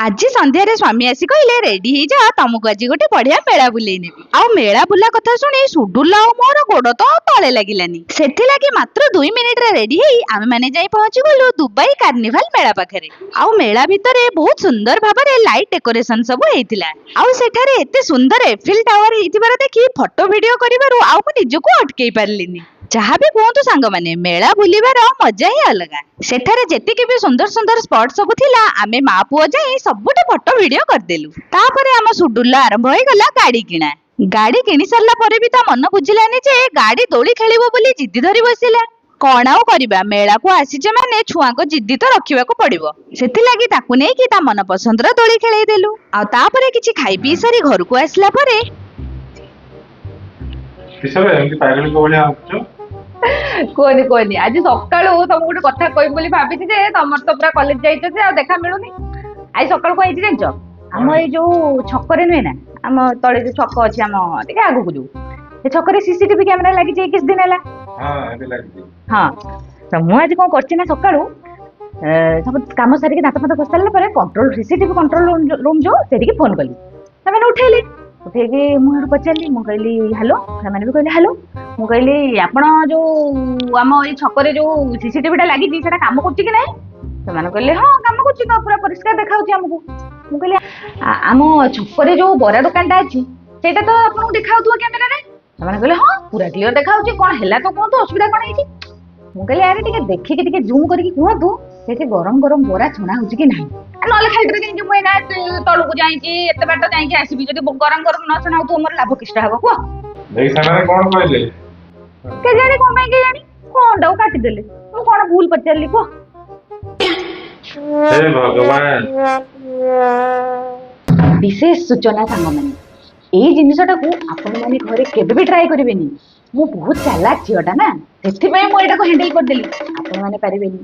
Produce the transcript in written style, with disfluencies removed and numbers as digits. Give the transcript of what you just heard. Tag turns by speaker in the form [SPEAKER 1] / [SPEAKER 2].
[SPEAKER 1] ଆଜି ସନ୍ଧ୍ୟାରେ ସ୍ୱାମୀ ଆସି କହିଲେ ରେଡି ହେଇଯା, ତମକୁ ଆଜି ଗୋଟେ ବଢିଆ ମେଳା ବୁଲେଇ ନେବି। ଆଉ ମେଳା ବୁଲା କଥା ଶୁଣି ସୁଡୁଲ ଆଉ ମୋର ଗୋଡ ତ ତଳେ ଲାଗିଲାନି। ସେଥିଲାଗି ମାତ୍ର 2 ମିନିଟରେ ରେଡି ହେଇ ଆମେ ମାନେ ଯାଇ ପହଞ୍ଚିଗଲୁ ଦୁବାଇ କାର୍ନିଭାଲ ମେଳା ପାଖରେ। ଆଉ ମେଳା ଭିତରେ ବହୁତ ସୁନ୍ଦର ଭାବରେ ଲାଇଟ ଡେକୋରେସନ ସବୁ ହେଇଥିଲା। ଆଉ ସେଠାରେ ଏତେ ସୁନ୍ଦର ଏଫିଲ ଟାୱାର ହେଇଥିବାର ଦେଖି ଫଟୋ ଭିଡିଓ କରିବାରୁ ଆଉ ମୁଁ ନିଜକୁ ଅଟକେଇ ପାରିଲିନି। ଯାହା ବି କୁହନ୍ତୁ ସାଙ୍ଗମାନେ, ମେଳା ବୁଲିବାର ମଜା ହିଁ ଅଲଗା। ସେଠାରେ ଯେତିକି ବି ସୁନ୍ଦର ସୁନ୍ଦର ସ୍ପଟ ସବୁ ଥିଲା, ଆମେ ମା ପୁଅ ଯାଇ ସବୁଠି ଫଟୋ ଭିଡିଓ କରିଦେଲୁ। ତାପରେ ଆମ ସୁଡୁଲ ଆରମ୍ଭ ହେଇଗଲା ଗାଡି କିଣା। ଗାଡି କିଣି ସାରିଲା ପରେ ବି ତା ମନ ବୁଝିଲାନି ଯେ ଗାଡି ଦୋଳି ଖେଳିବ ବୋଲି ଜିଦି ଧରି ବସିଲା। କଣ ଆଉ କରିବା, ମେଳାକୁ ଆସିଛେ ମାନେ ଛୁଆଙ୍କ ଜିଦି ତ ରଖିବାକୁ ପଡିବ। ସେଥିଲାଗି ତାକୁ ନେଇକି ତା ମନ ପସନ୍ଦର ଦୋଳି ଖେଳେଇ ଦେଲୁ। ଆଉ ତାପରେ କିଛି ଖାଇ ପିଇ ସାରି ଘରକୁ ଆସିଲା ପରେ
[SPEAKER 2] କିଶୋର ଏମିତି ପାଗଳିକ ଭଳିଆ ହଉଛ।
[SPEAKER 3] କୁହନି କୁହନି, ଆଜି ସକାଳୁ ତମକୁ ଗୋଟେ କଥା କହିବି ବୋଲି ଭାବିଛି ଯେ ତମର ତ ପୁରା କଲେଜ ଯାଇଛ ଯେ ଆଉ ଦେଖା ମିଳୁନି। ଆଜି ସକାଳୁ କଣ ହେଇଛି ଜାଣିଛ? ଆମ ଏଇ ଯୋଉ ଛକରେ ନୁହେଁ ନା, ଆମ ତଳେ ଯୋଉ ଛକ ଅଛି ଆମ ଟିକେ ଆଗକୁ ଯୋଉ, ସେ ଛକରେ ସିସିଟିଭି କ୍ୟାମେରା ଲାଗିଛି ଏଇ କିଛି ଦିନ ହେଲା।
[SPEAKER 2] ହଁ ଏବେ ଲାଗିଛି।
[SPEAKER 3] ହଁ, ତ ମୁଁ ଆଜି କଣ କରିଛି ନା ସକାଳୁ ସବୁ କାମ ସାରିକି ଦାନ୍ତ ଫାନ୍ତ ଘଷି ସାରିଲା ପରେ କଣ୍ଟ୍ରୋଲ ସିସିଟିଭି କଣ୍ଟ୍ରୋଲ ରୁମ୍ ଯୋଉ ସେଠିକି ଫୋନ କଲି। ସେମାନେ ଉଠେଇଲେ। ଉଠେଇକି ମୁଁ ସେଠୁ ପଚାରିଲି, ମୁଁ କହିଲି ହ୍ୟାଲୋ, ସେମାନେ ବି କହିଲେ ହ୍ୟାଲୋ। ମୁଁ କହିଲି ଆପଣ ଯୋଉ ଆମ ଏଇ ଛକରେ ଯୋଉ ସିସିଟିଭିଟା ଲାଗିଛି ସେଟା କାମ କରୁଛି କି ନାହିଁ? ସେମାନେ କହିଲେ ହଁ କାମ କରୁଛି ତ, ପୁରା ପରିଷ୍କାର ଦେଖାଯାଉଛି ଆମକୁ। ମୁଁ କହିଲି ଆମ ଛକରେ ଯୋଉ ବରା ଦୋକାନଟା ଅଛି ସେଇଟା ତ ଆପଣଙ୍କୁ ଦେଖାଯାଉଥିବ କ୍ୟାମେରାରେ? ସେମାନେ କହିଲେ ହଁ ପୁରା କ୍ଲିୟର ଦେଖାଯାଉଛି, କଣ ହେଲା ତ କୁହନ୍ତୁ, ଅସୁବିଧା କଣ ହେଇଛି? ମୁଁ କହିଲି ଆରେ ଟିକେ ଦେଖିକି ଟିକେ ଜୁମ୍ କରିକି କୁହନ୍ତୁ ସେଠି ଗରମ ଗରମ ବରା ଛଣା ହଉଛି କି ନାହିଁ। ନହେଲେ ଖାଲିଟାରେ କେମିତି ମୁଁ ଏଇନା ତଳକୁ ଯାଇକି ଏତେ ବାଟ ଯାଇକି ଆସିବି, ଯଦି ଗରମ ଗରମ ନ ଛଣା ହଉଥିବ ମୋର ଲାଭ କିଛିଟା ହବ କୁହ?
[SPEAKER 2] ଦେଇ ସେମାନେ କଣ କହିଲେ?
[SPEAKER 3] କେଜାଣି କଣ ପାଇଁ କେଜାଣି ଫୋନଟାକୁ କାଟିଦେଲେ। ମୁଁ କଣ ଭୁଲ ପଚାରିଲି କୁହ?
[SPEAKER 2] ହେ ଭଗବାନ।
[SPEAKER 3] ବିଶେଷ ସୂଚନା ସାଙ୍ଗମାନେ, ଏଇ ଜିନିଷଟାକୁ ଆପଣମାନେ ଘରେ କେବେ ବି ଟ୍ରାଏ କରିବେନି। ମୁଁ ବହୁତ ଚାଲାକ ଝିଅଟା ନା, ସେଥିପାଇଁ ମୁଁ ଏଇଟାକୁ ହ୍ୟାଣ୍ଡେଲ କରିଦେଲି, ଆପଣମାନେ ପାରିବେନି।